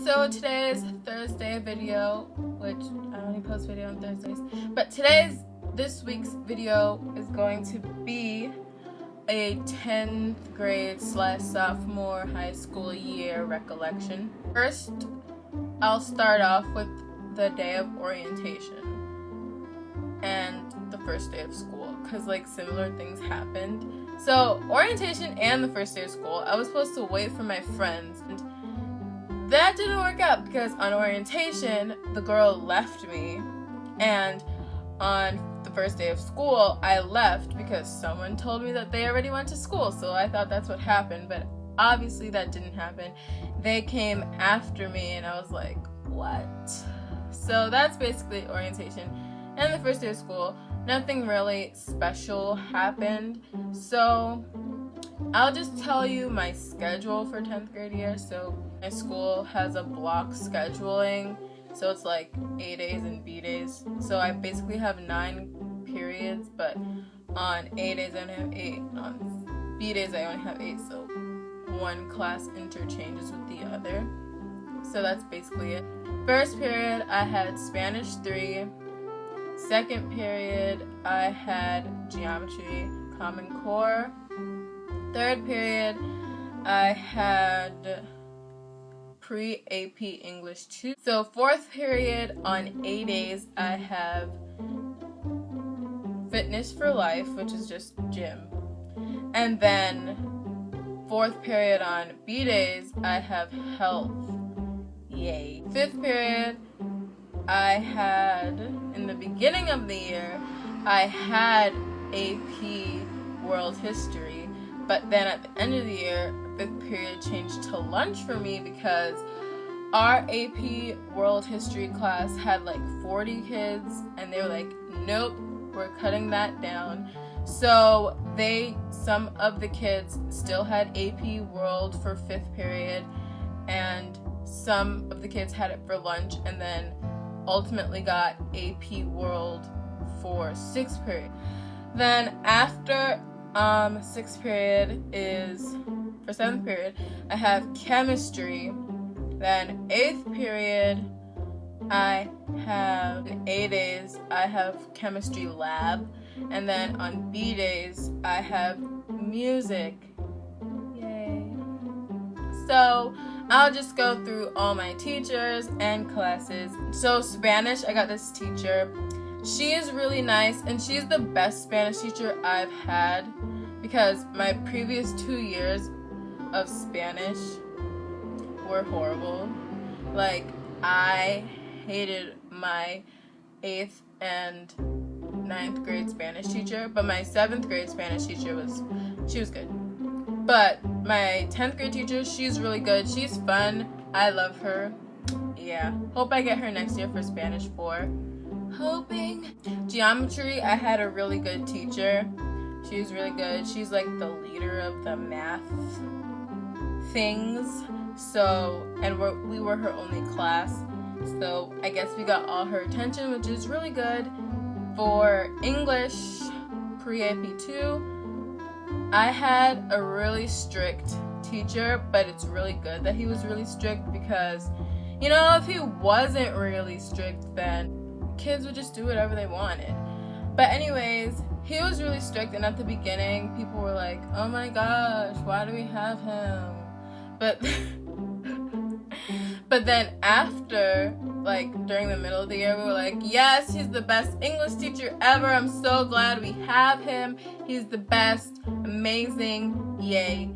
So today's Thursday video, which I only post video on Thursdays, but this week's video is going to be a 10th grade / sophomore high school year recollection. First, I'll start off with the day of orientation and the first day of school, because similar things happened. So orientation and the first day of school, I was supposed to wait for my friends, and that didn't work out because on orientation, the girl left me, and on the first day of school, I left because someone told me that they already went to school, so I thought that's what happened, but obviously that didn't happen. They came after me, and I was like, what? So that's basically orientation and the first day of school. Nothing really special happened, so I'll just tell you my schedule for 10th grade year. So my school has a block scheduling, so it's like A days and B days. So I basically have 9 periods, but on A days I only have 8. On B days I only have 8, so one class interchanges with the other. So that's basically it. First period I had Spanish 3. Second period I had Geometry, Common Core. Third period I had Pre-AP English 2. So fourth period on A days I have Fitness for Life, which is just gym. And then fourth period on B days I have Health. Yay. Fifth period I had, in the beginning of the year, I had AP World History, but then at the end of the year, 5th period changed to lunch for me because our AP World History class had 40 kids, and they were like, nope, we're cutting that down. So some of the kids still had AP World for 5th period, and some of the kids had it for lunch, and then ultimately got AP World for 6th period. Then after 6th period is, for 7th period, I have Chemistry. Then 8th period, I have, in A days, I have Chemistry Lab. And then on B days, I have Music. Yay. So I'll just go through all my teachers and classes. So Spanish, I got this teacher. She is really nice, and she's the best Spanish teacher I've had because my previous 2 years of Spanish were horrible. I hated my 8th and 9th grade Spanish teacher, but my 7th grade Spanish teacher she was good. But my 10th grade teacher, she's really good. She's fun. I love her. Yeah. Hope I get her next year for Spanish 4. Hoping. Geometry, I had a really good teacher. She's really good. She's the leader of the math things. So, and we were her only class. So I guess we got all her attention, which is really good. For English, Pre-AP 2, I had a really strict teacher, but it's really good that he was really strict because, if he wasn't really strict, then kids would just do whatever they wanted. But anyways, he was really strict, and at the beginning, people were like, oh my gosh, why do we have him? But then after, during the middle of the year, we were like, yes, he's the best English teacher ever. I'm so glad we have him. He's the best. Amazing. Yay.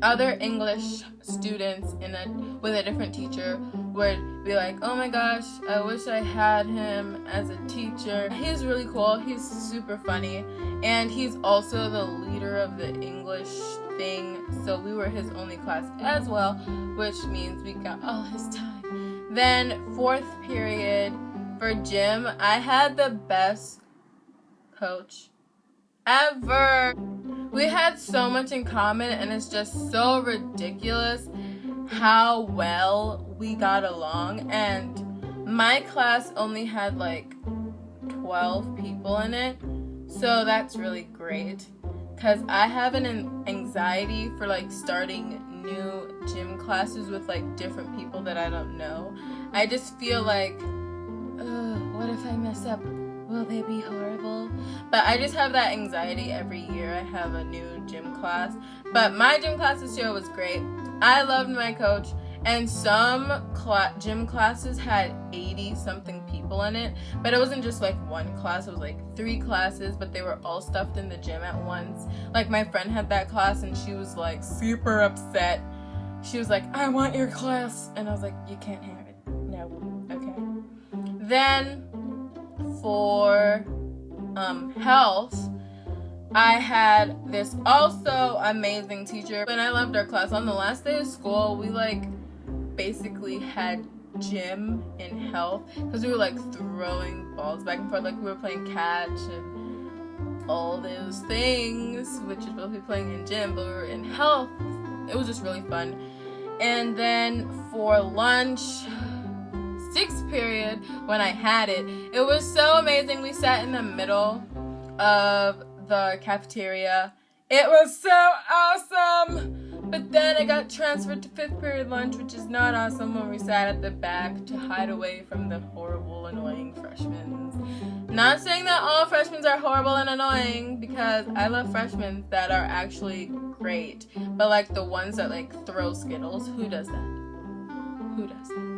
Other English students with a different teacher would be like, oh my gosh, I wish I had him as a teacher. He's really cool. He's super funny. And he's also the leader of the English thing. So we were his only class as well, which means we got all his time. Then 4th period for gym, I had the best coach ever. We had so much in common, and it's just so ridiculous how well we got along. And my class only had 12 people in it, so that's really great because I have an anxiety for starting new gym classes with like different people that I don't know, I just feel like, what if I mess up? Will they be horrible? But I just have that anxiety every year I have a new gym class. But my gym class this year was great. I loved my coach. And some gym classes had 80-something people in it. But it wasn't just like one class. It was like 3 classes. But they were all stuffed in the gym at once. Like my friend had that class and she was like super upset. She was like, I want your class. And I was like, you can't have it. No. Okay. Then for health, I had this also amazing teacher, and I loved our class. On the last day of school, we like basically had gym in health because we were like throwing balls back and forth, like we were playing catch and all those things, which is supposed to be playing in gym, but we were in health. It was just really fun. And then for lunch, 6th period, when I had it, it was so amazing. We sat in the middle of the cafeteria. It was so awesome. But then I got transferred to 5th period lunch, which is not awesome, when we sat at the back to hide away from the horrible, annoying freshmen. Not saying that all freshmen are horrible and annoying, because I love freshmen that are actually great. But like the ones that like throw Skittles, who does that? Who does that?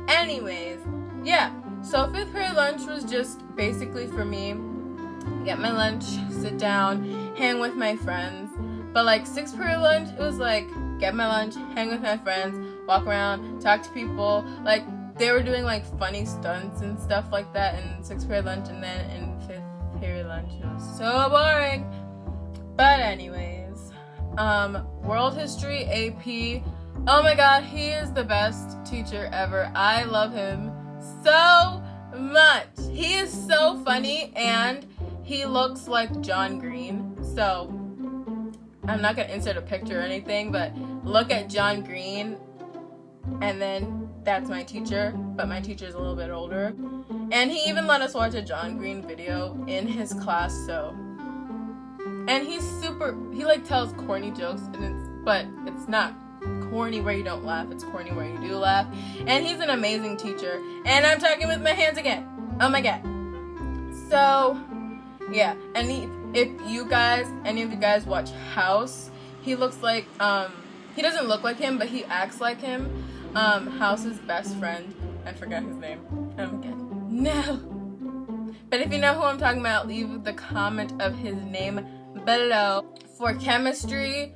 Anyways, yeah. So 5th period lunch was just basically for me, get my lunch, sit down, hang with my friends. But like 6th period lunch, it was like get my lunch, hang with my friends, walk around, talk to people. Like they were doing like funny stunts and stuff like that in 6th period lunch, and then in 5th period lunch it was so boring. But anyways, world history AP. Oh my god, he is the best teacher ever. I love him so much. He is so funny and he looks like John Green. So I'm not gonna insert a picture or anything, but look at John Green and then that's my teacher, but my teacher is a little bit older. And he even let us watch a John Green video in his class, so. And he like tells corny jokes, but it's not corny where you don't laugh, it's corny where you do laugh. And he's an amazing teacher. And I'm talking with my hands again. Oh my god. So, yeah. And if any of you guys watch House, he looks like, he doesn't look like him, but he acts like him. House's best friend. I forgot his name. Oh my god. No. But if you know who I'm talking about, leave the comment of his name below. For chemistry,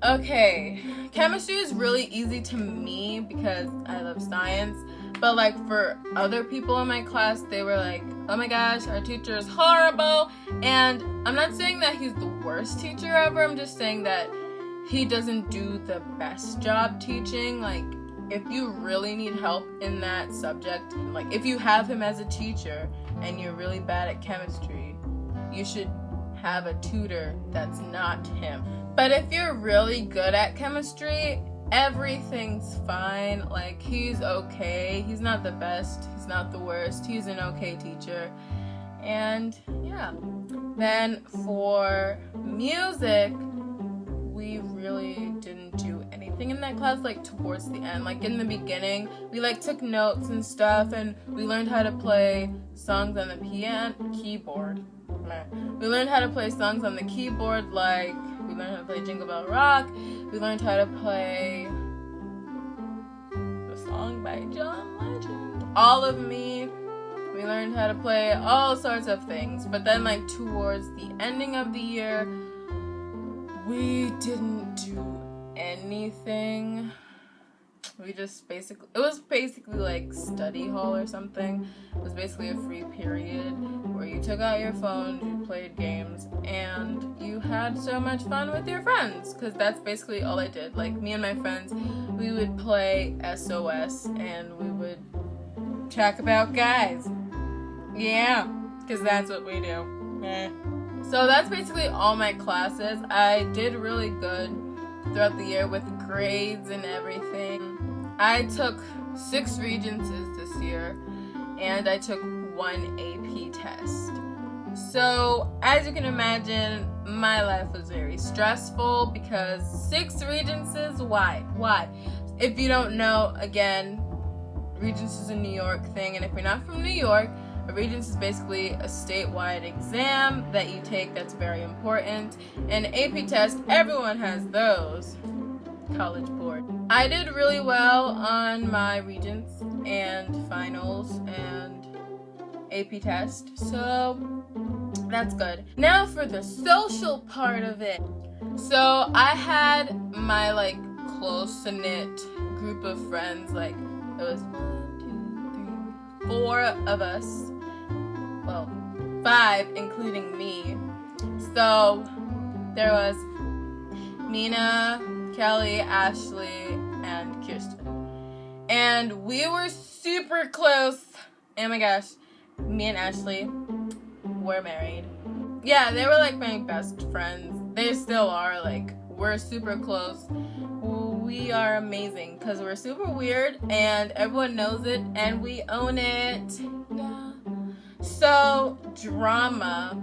okay, chemistry is really easy to me because I love science, but like for other people in my class, they were like, oh my gosh, our teacher is horrible. And I'm not saying that he's the worst teacher ever, I'm just saying that he doesn't do the best job teaching. Like if you really need help in that subject, like if you have him as a teacher and you're really bad at chemistry, you should have a tutor that's not him. But if you're really good at chemistry, everything's fine. Like he's okay. He's not the best. He's not the worst. He's an okay teacher. And yeah. Then for music, we really didn't do anything in that class like towards the end. Like in the beginning, we like took notes and stuff, and we learned how to play songs on the keyboard. We learned how to play songs on the keyboard, like we learned how to play Jingle Bell Rock. We learned how to play the song by John Legend, All of Me. We learned how to play all sorts of things. But then like towards the ending of the year, we didn't do anything. We just it was basically like study hall or something. It was basically a free period where you took out your phone, you played games, and you had so much fun with your friends, because that's basically all I did. Like me and my friends, we would play SOS and we would talk about guys. Yeah, because that's what we do. So that's basically all my classes. I did really good throughout the year with grades and everything. I took 6 Regencies this year, and I took 1 AP test. So, as you can imagine, my life was very stressful because 6 Regencies, why? If you don't know, again, Regents is a New York thing, and if you're not from New York, a Regents is basically a statewide exam that you take that's very important. And AP test, everyone has those. College board. I did really well on my Regents and finals and AP test, so that's good. Now for the social part of it. So I had my like close-knit group of friends, like it was 1, 2, 3, 4 of us. Well, 5 including me. So there was Nina, Kelly, Ashley, and Kirsten. And we were super close. Oh my gosh. Me and Ashley were married. Yeah, they were like my best friends. They still are. Like, we're super close. We are amazing because we're super weird and everyone knows it and we own it. Yeah. So, drama.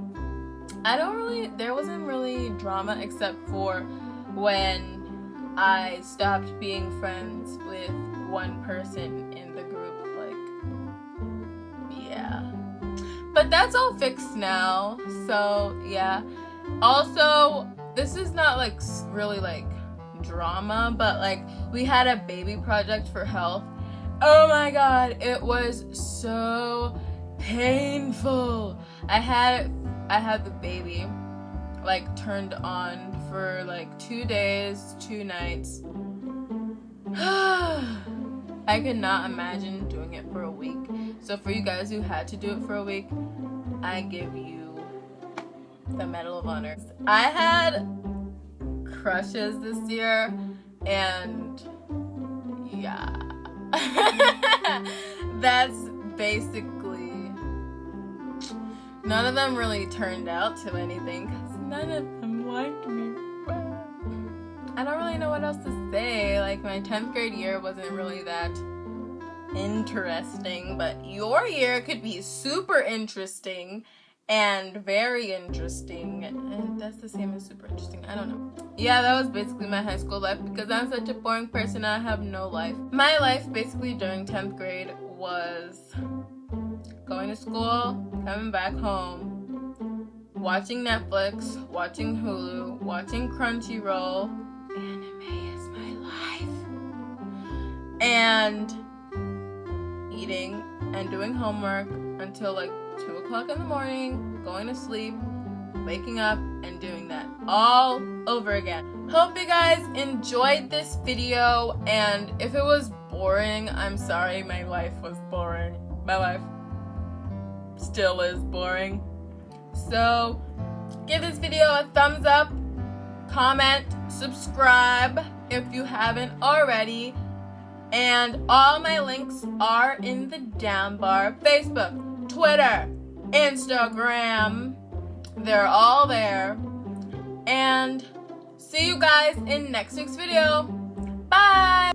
There wasn't really drama except for when I stopped being friends with one person in the group. Like, yeah. But that's all fixed now. So, yeah. Also, this is not like really like drama, but like we had a baby project for health. Oh my god, it was so painful. I had the baby like turned on for like 2 days, 2 nights. I could not imagine doing it for a week. So for you guys who had to do it for a week, I give you the Medal of Honor. I had crushes this year, and yeah. That's basically, none of them really turned out to anything because none of them liked me. I don't really know what else to say. Like, my 10th grade year wasn't really that interesting, but your year could be super interesting and very interesting. And that's the same as super interesting. I don't know. Yeah, that was basically my high school life because I'm such a boring person. I have no life. My life basically during 10th grade was going to school, coming back home, watching Netflix, watching Hulu, watching Crunchyroll. Anime is my life. And eating and doing homework until like 2 o'clock in the morning, going to sleep, waking up, and doing that all over again. Hope you guys enjoyed this video, and if it was boring, I'm sorry, my life was boring. My life still is boring. So, give this video a thumbs up, comment, subscribe if you haven't already, and all my links are in the down bar. Facebook, Twitter, Instagram, they're all there. And see you guys in next week's video. Bye!